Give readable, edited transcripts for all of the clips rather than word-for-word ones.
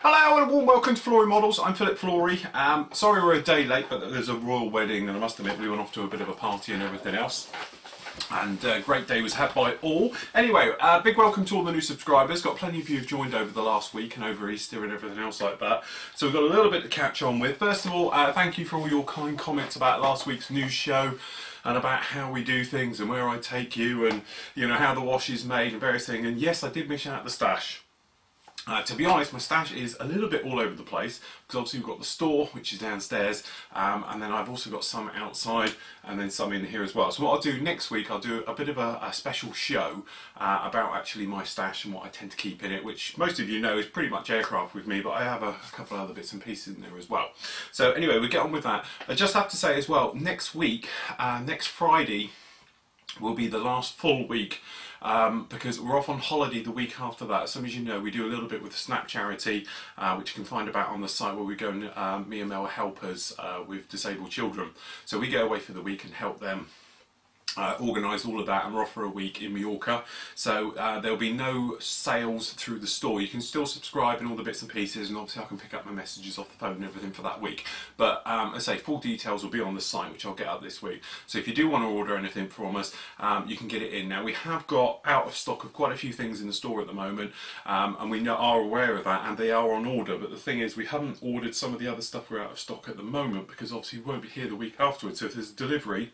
Hello and a warm welcome to Flory Models. I'm Flory. Sorry we're a day late, but there's a royal wedding and I must admit we went off to a bit of a party and everything else. And a great day was had by all. Anyway, big welcome to all the new subscribers. Got plenty of you who've joined over the last week and over Easter and everything else like that. So we've got a little bit to catch on with. First of all, thank you for all your kind comments about last week's news show and about how we do things and where I take you and, you know, how the wash is made and various things. And yes, I did miss out the stash. To be honest, my stash is a little bit all over the place because obviously we've got the store, which is downstairs, and then I've also got some outside and then some in here as well. So what I'll do next week, I'll do a bit of a special show about actually my stash and what I tend to keep in it, which most of you know is pretty much aircraft with me, but I have a couple of other bits and pieces in there as well. So anyway, we'll get on with that. I just have to say as well, next week, next Friday, will be the last full week because we're off on holiday the week after that. As some of you know, we do a little bit with the Snap charity, which you can find about on the site, where we go and me and Mel are helpers with disabled children. So we go away for the week and help them organised all of that, and we're off for a week in Mallorca. So there'll be no sales through the store. You can still subscribe and all the bits and pieces, and obviously I can pick up my messages off the phone and everything for that week. But as I say, full details will be on the site, which I'll get up this week. So if you do want to order anything from us, you can get it in. Now we have got out of stock of quite a few things in the store at the moment, and we are aware of that, and they are on order. But the thing is, we haven't ordered some of the other stuff we're out of stock at the moment because obviously we won't be here the week afterwards. So if there's a delivery,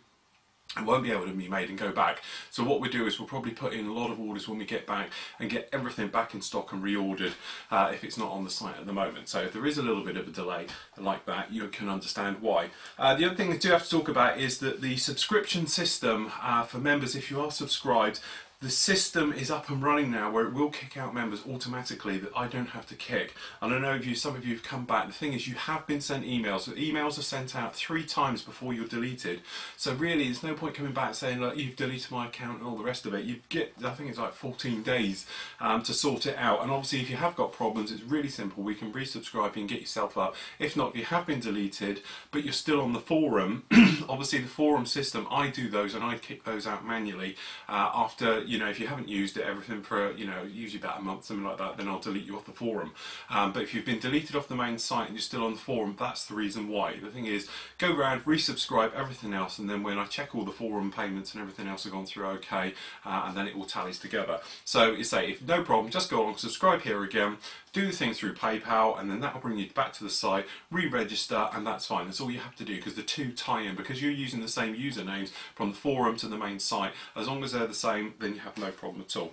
it won't be able to be made and go back. So what we do is we'll probably put in a lot of orders when we get back and get everything back in stock and reordered if it's not on the site at the moment. So if there is a little bit of a delay like that, you can understand why. The other thing I do have to talk about is that the subscription system for members, if you are subscribed, the system is up and running now, where it will kick out members automatically that I don't have to kick. And I know some of you have come back. The thing is, you have been sent emails. So emails are sent out 3 times before you're deleted. So really, there's no point coming back saying, look, you've deleted my account and all the rest of it. You get, I think it's like 14 days to sort it out. And obviously, if you have got problems, it's really simple. We can resubscribe you and get yourself up. If not, if you have been deleted, but you're still on the forum, obviously the forum system, I do those and I kick those out manually after, you know, if you haven't used it, everything for, you know, usually about a month, something like that, then I'll delete you off the forum. But if you've been deleted off the main site and you're still on the forum, that's the reason why. The thing is, go around, resubscribe, everything else, and then when I check all the forum payments and everything else have gone through okay, and then it all tallies together. So you say, if no problem, just go on, subscribe here again, do the thing through PayPal, and then that will bring you back to the site, re-register, and that's fine. That's all you have to do, because the two tie in, because you're using the same usernames from the forum to the main site. As long as they're the same, then you have no problem at all.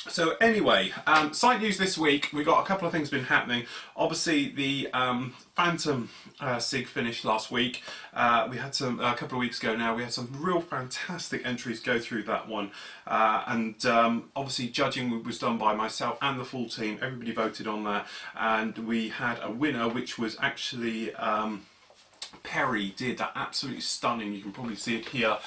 So anyway, site news this week, we've got a couple of things been happening. Obviously the Phantom SIG finished last week. We had some, a couple of weeks ago now, we had some real fantastic entries go through that one. Obviously judging was done by myself and the full team. Everybody voted on that, and we had a winner, which was actually Perry. Did that absolutely stunning, you can probably see it here,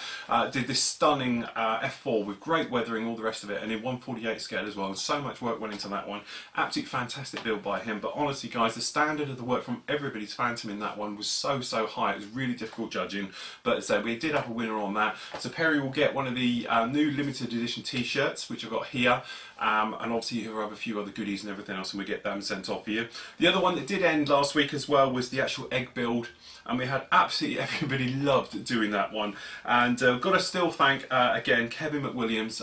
did this stunning F4 with great weathering, all the rest of it, and in 1/48 scale as well, and so much work went into that one. Absolutely fantastic build by him. But honestly guys, the standard of the work from everybody's Phantom in that one was so high, it was really difficult judging. But so we did have a winner on that. So Perry will get one of the new limited edition t-shirts, which I've got here, and obviously you have a few other goodies and everything else, and we get them sent off for you. The other one that did end last week as well was the actual egg build, and we had absolutely everybody loved doing that one. And got to still thank again Kevin McWilliams,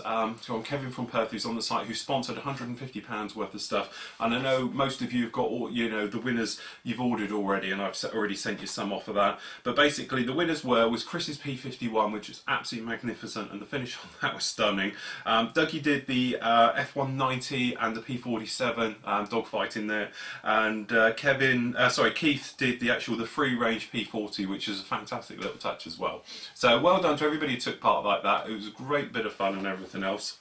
Kevin from Perth, who's on the site, who sponsored £150 worth of stuff. And I know most of you have got all, you know, the winners you've ordered already, and I've already sent you some off of that. But basically the winners was Chris's P51, which was absolutely magnificent, and the finish on that was stunning. Dougie did the F190 and the P47 dogfight in there, and Keith did the free range P40, which is a fantastic little touch as well. So well done to everybody who took part like that. It was a great bit of fun and everything else,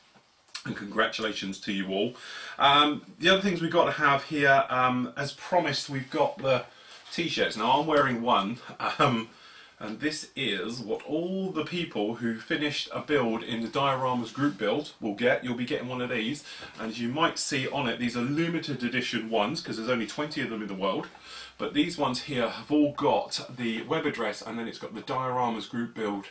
and congratulations to you all. The other things we've got to have here, as promised, we've got the t-shirts. Now I'm wearing one, And this is what all the people who finished a build in the Dioramas group build will get. You'll be getting one of these, and as you might see on it, these are limited edition ones because there's only 20 of them in the world. But these ones here have all got the web address, and then it's got the Dioramas group build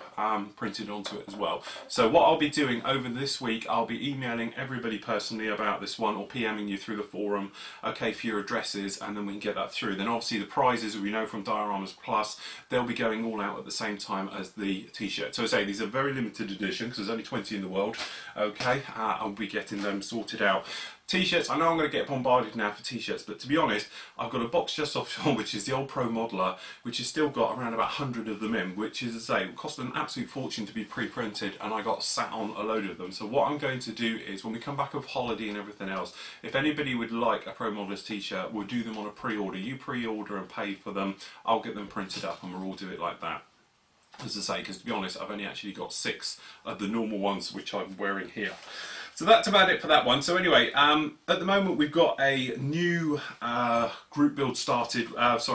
printed onto it as well. So what I'll be doing over this week, I'll be emailing everybody personally about this one, or PMing you through the forum, okay, for your addresses, and then we can get that through. Then obviously the prizes, we know from Dioramas Plus, they'll be going all out at the same time as the t-shirt. So I say these are very limited edition because there's only 20 in the world. Okay, I'll be getting them sorted out. T-shirts, I know I'm going to get bombarded now for t-shirts, but to be honest, I've got a box just off Sean, which is the old Pro Modeler, which has still got around about 100 of them in, which is, as I say, cost an absolute fortune to be pre-printed, and I got sat on a load of them. So what I'm going to do is, when we come back of holiday and everything else, if anybody would like a Pro Modelers t-shirt, we'll do them on a pre-order. You pre-order and pay for them, I'll get them printed up, and we'll all do it like that. As I say, because to be honest, I've only actually got 6 of the normal ones which I'm wearing here. So that's about it for that one. So anyway, at the moment we've got a new group build started,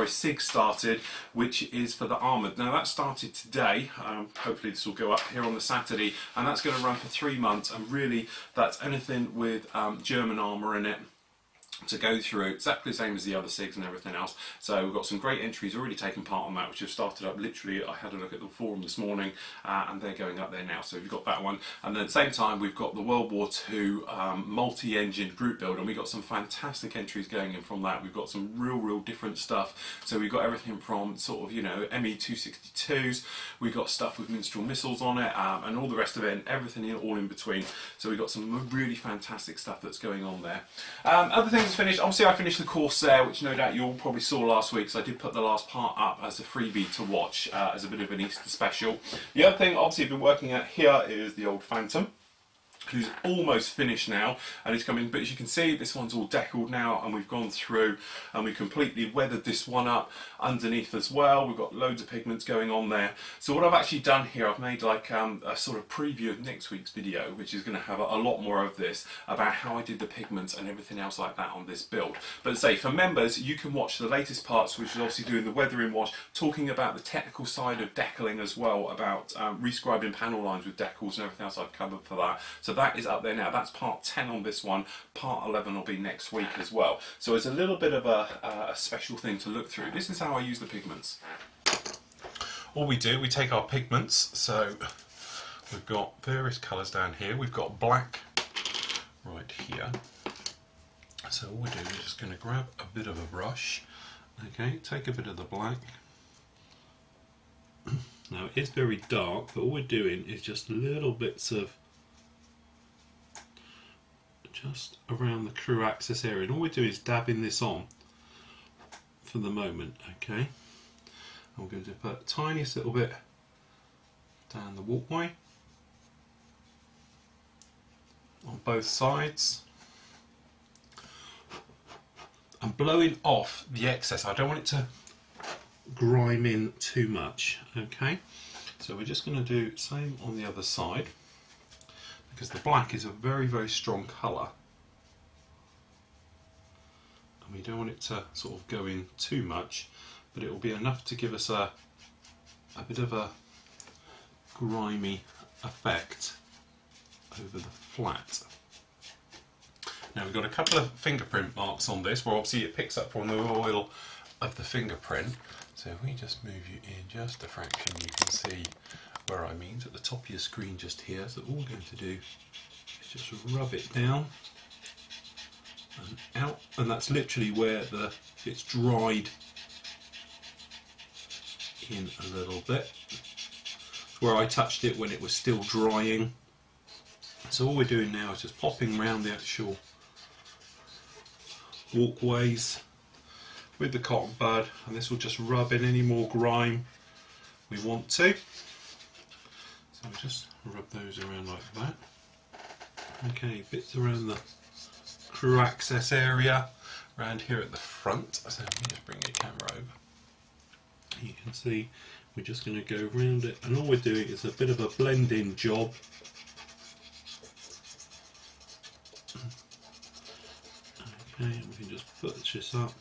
SIG started, which is for the Armoured. Now that started today, hopefully this will go up here on the Saturday, and that's going to run for 3 months, and really that's anything with German armour in it to go through, exactly the same as the other SIGs and everything else. So we've got some great entries already taking part on that, which have started up literally. I had a look at the forum this morning, and they're going up there now. So we've got that one, and then at the same time we've got the World War II multi-engine group build, and we've got some fantastic entries going in from that. We've got some real different stuff. So we've got everything from sort of, you know, ME-262s, we've got stuff with minstrel missiles on it, and all the rest of it, and everything all in between. So we've got some really fantastic stuff that's going on there. Other things finished. Obviously I finished the Corsair, which no doubt you all probably saw last week, so I did put the last part up as a freebie to watch as a bit of an Easter special. The other thing obviously I've been working at here is the old Phantom, who's almost finished now, and it's coming, but as you can see this one's all deckled now, and we've gone through and we completely weathered this one up underneath as well. We've got loads of pigments going on there. So what I've actually done here, I've made like a sort of preview of next week's video, which is going to have a lot more of this about how I did the pigments and everything else like that on this build. But say for members, you can watch the latest parts, which is obviously doing the weathering wash, talking about the technical side of decaling as well, about rescribing panel lines with decals and everything else I've covered for that. So that is up there now. That's part 10 on this one. Part 11 will be next week as well. So it's a little bit of a special thing to look through. This is how I use the pigments. All we do, we take our pigments. So we've got various colours down here. We've got black right here. So all we do, we're just going to grab a bit of a brush. Okay, take a bit of the black. Now it is very dark, but all we're doing is just little bits of just around the crew axis area, and all we're doing is dabbing this on for the moment. Okay, I'm going to put a tiniest little bit down the walkway on both sides. I'm blowing off the excess. I don't want it to grime in too much. Okay, so we're just going to do the same on the other side, because the black is a very strong colour, and we don't want it to sort of go in too much, but it will be enough to give us a bit of a grimy effect over the flat. Now we've got a couple of fingerprint marks on this, where obviously it picks up from the oil of the fingerprint. So if we just move you in just a fraction, you can see where I mean, at the top of your screen just here. So all we're going to do is just rub it down and out, and that's literally where it's dried in a little bit. It's where I touched it when it was still drying. So all we're doing now is just popping around the actual walkways with the cotton bud, and this will just rub in any more grime we want to. So we just rub those around like that. Okay, bits around the crew access area, around here at the front. So let me just bring your camera over. You can see we're just going to go around it, and all we're doing is a bit of a blend-in job. Okay, we can just put this up,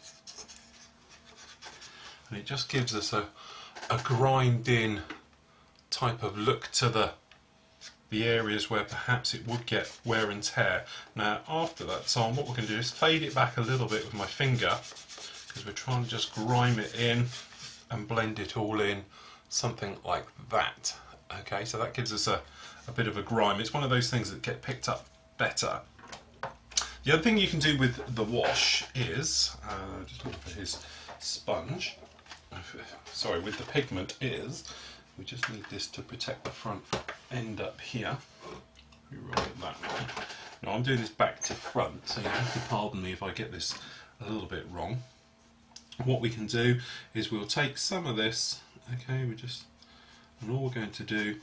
and it just gives us a a grind-in type of look to the areas where perhaps it would get wear and tear. Now after that's on, what we're going to do is fade it back a little bit with my finger, because we're trying to just grime it in and blend it all in, something like that. Okay, so that gives us a bit of a grime. It's one of those things that get picked up better. The other thing you can do with the wash is, just looking for his sponge, sorry, with the pigment is, we just need this to protect the front end up here. We roll it that way. Now I'm doing this back to front, so you have to pardon me if I get this a little bit wrong. What we can do is we'll take some of this, okay, and all we're going to do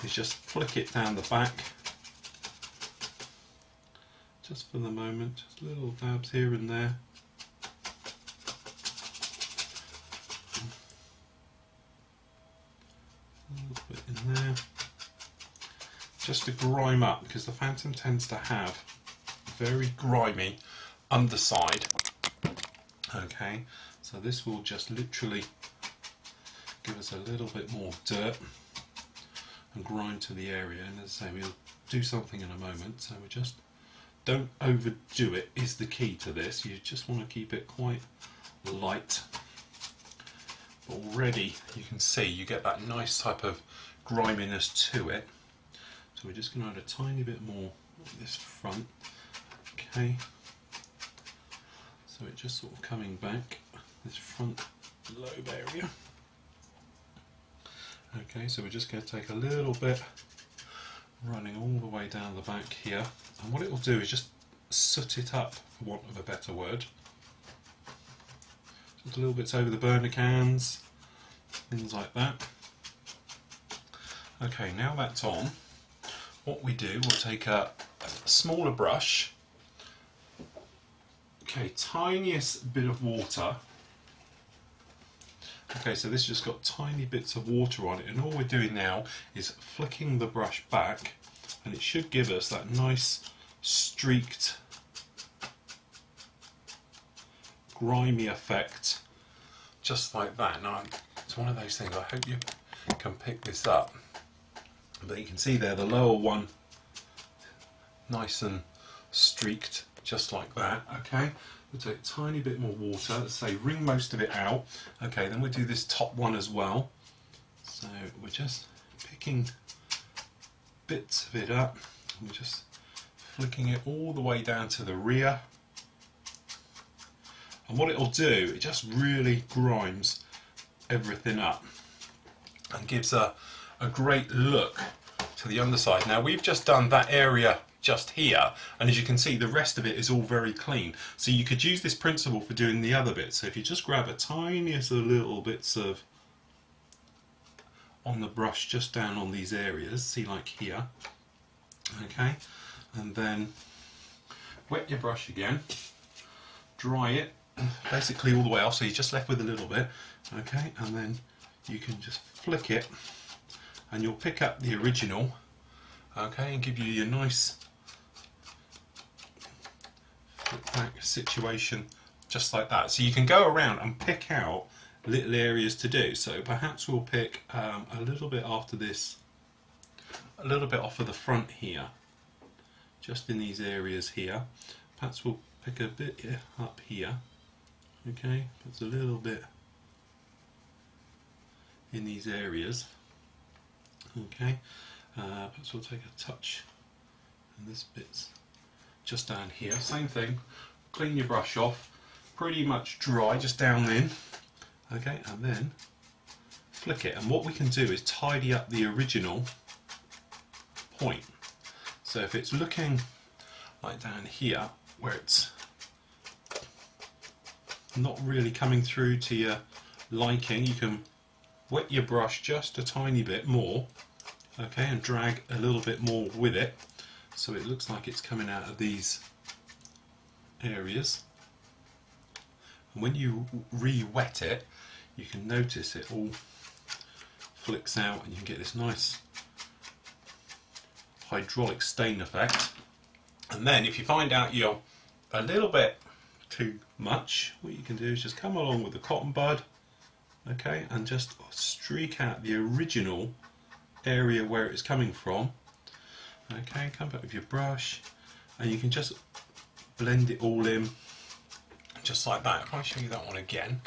is just flick it down the back, just for the moment, just little dabs here and there. A little bit in there, just to grime up, because the Phantom tends to have very grimy underside. Okay, so this will just literally give us a little bit more dirt and grind to the area, and as I say, we'll do something in a moment, so we just don't overdo it is the key to this. You just want to keep it quite light. But already you can see you get that nice type of griminess to it. So we're just going to add a tiny bit more of this front. Okay, so it's just sort of coming back, this front lobe area. Okay, so we're just going to take a little bit, running all the way down the back here, and what it will do is just soot it up, for want of a better word. Just a little bits over the burner cans, things like that. Okay, now that's on, what we do, we'll take a smaller brush, okay, tiniest bit of water. Okay, so this just got tiny bits of water on it, and all we're doing now is flicking the brush back, and it should give us that nice streaked, grimy effect, just like that. Now, it's one of those things, I hope you can pick this up, but you can see there the lower one, nice and streaked, just like that. Okay, we'll take a tiny bit more water, let's say wring most of it out. Okay, then we'll do this top one as well. So we're just picking bits of it up, and we're just flicking it all the way down to the rear. And what it'll do, it just really grimes everything up and gives a great look to the underside. Now we've just done that area just here, and as you can see the rest of it is all very clean, so you could use this principle for doing the other bits. So if you just grab a tiniest of little bits of on the brush just down on these areas, see, like here, okay, and then wet your brush again, dry it basically all the way off, so you're just left with a little bit, okay, and then you can just flick it and you'll pick up the original, okay, and give you your nice flip back situation just like that. So you can go around and pick out little areas to do. So perhaps we'll pick a little bit after this, a little bit off of the front here, just in these areas here. Perhaps we'll pick a bit up here, okay, perhaps a little bit in these areas, okay, perhaps we'll take a touch and this bit's just down here. Same thing, clean your brush off, pretty much dry, just down in, okay, and then flick it, and what we can do is tidy up the original point. So if it's looking like down here where it's not really coming through to your liking, you can wet your brush just a tiny bit more, okay, and drag a little bit more with it so it looks like it's coming out of these areas. And when you re-wet it, you can notice it all flicks out and you can get this nice hydraulic stain effect. And then if you find out you're a little bit too much, what you can do is just come along with the cotton bud okay, and just streak out the original area where it's coming from. Okay, come back with your brush, and you can just blend it all in, just like that. If I show you that one again,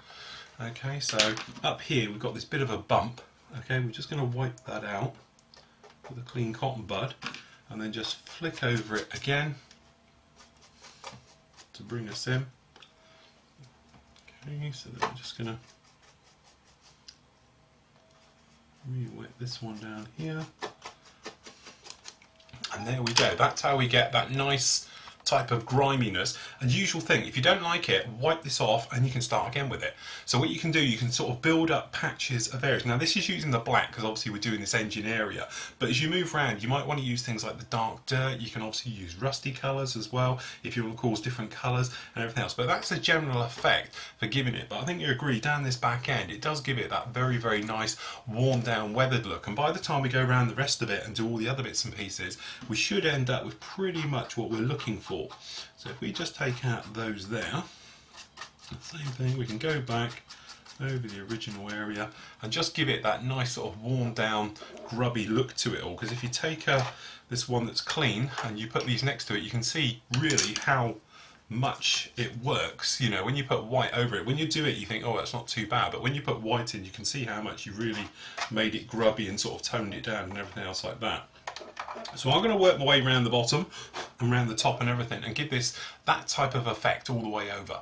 okay, so up here we've got this bit of a bump. Okay, we're just going to wipe that out with a clean cotton bud, and then just flick over it again to bring us in. Okay, so then we're just going to re-wet this one down here. And there we go, that's how we get that nice type of griminess. And usual thing, if you don't like it, wipe this off and you can start again with it. So what you can do, you can sort of build up patches of areas. Now this is using the black because obviously we're doing this engine area, but as you move around you might want to use things like the dark dirt. You can obviously use rusty colours as well if you want to cause different colours and everything else, but that's a general effect for giving it. But I think you agree, down this back end it does give it that very, very nice worn down, weathered look, and by the time we go around the rest of it and do all the other bits and pieces, we should end up with pretty much what we're looking for. So if we just take out those there, same thing, we can go back over the original area and just give it that nice sort of worn down, grubby look to it all. Because if you take this one that's clean and you put these next to it, you can see really how much it works. You know, when you put white over it, when you do it you think, oh, that's not too bad, but when you put white in you can see how much you really made it grubby and sort of toned it down and everything else like that. So I'm going to work my way around the bottom and around the top and everything and give this that type of effect all the way over.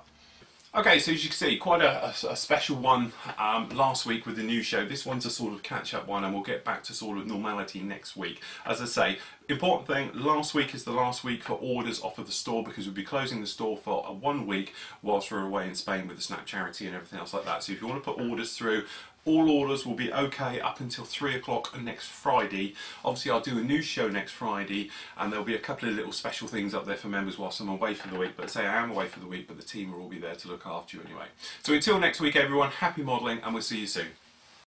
Okay, so as you can see, quite a special one last week with the new show. This one's a sort of catch-up one, and we'll get back to sort of normality next week. As I say, important thing, last week is the last week for orders off of the store, because we'll be closing the store for 1 week whilst we're away in Spain with the Snap Charity and everything else like that. So if you want to put orders through, all orders will be okay up until 3 o'clock next Friday. Obviously I'll do a new show next Friday, and there'll be a couple of little special things up there for members whilst I'm away for the week. But say I am away for the week, but the team will all be there to look after you anyway. So until next week everyone, happy modelling, and we'll see you soon.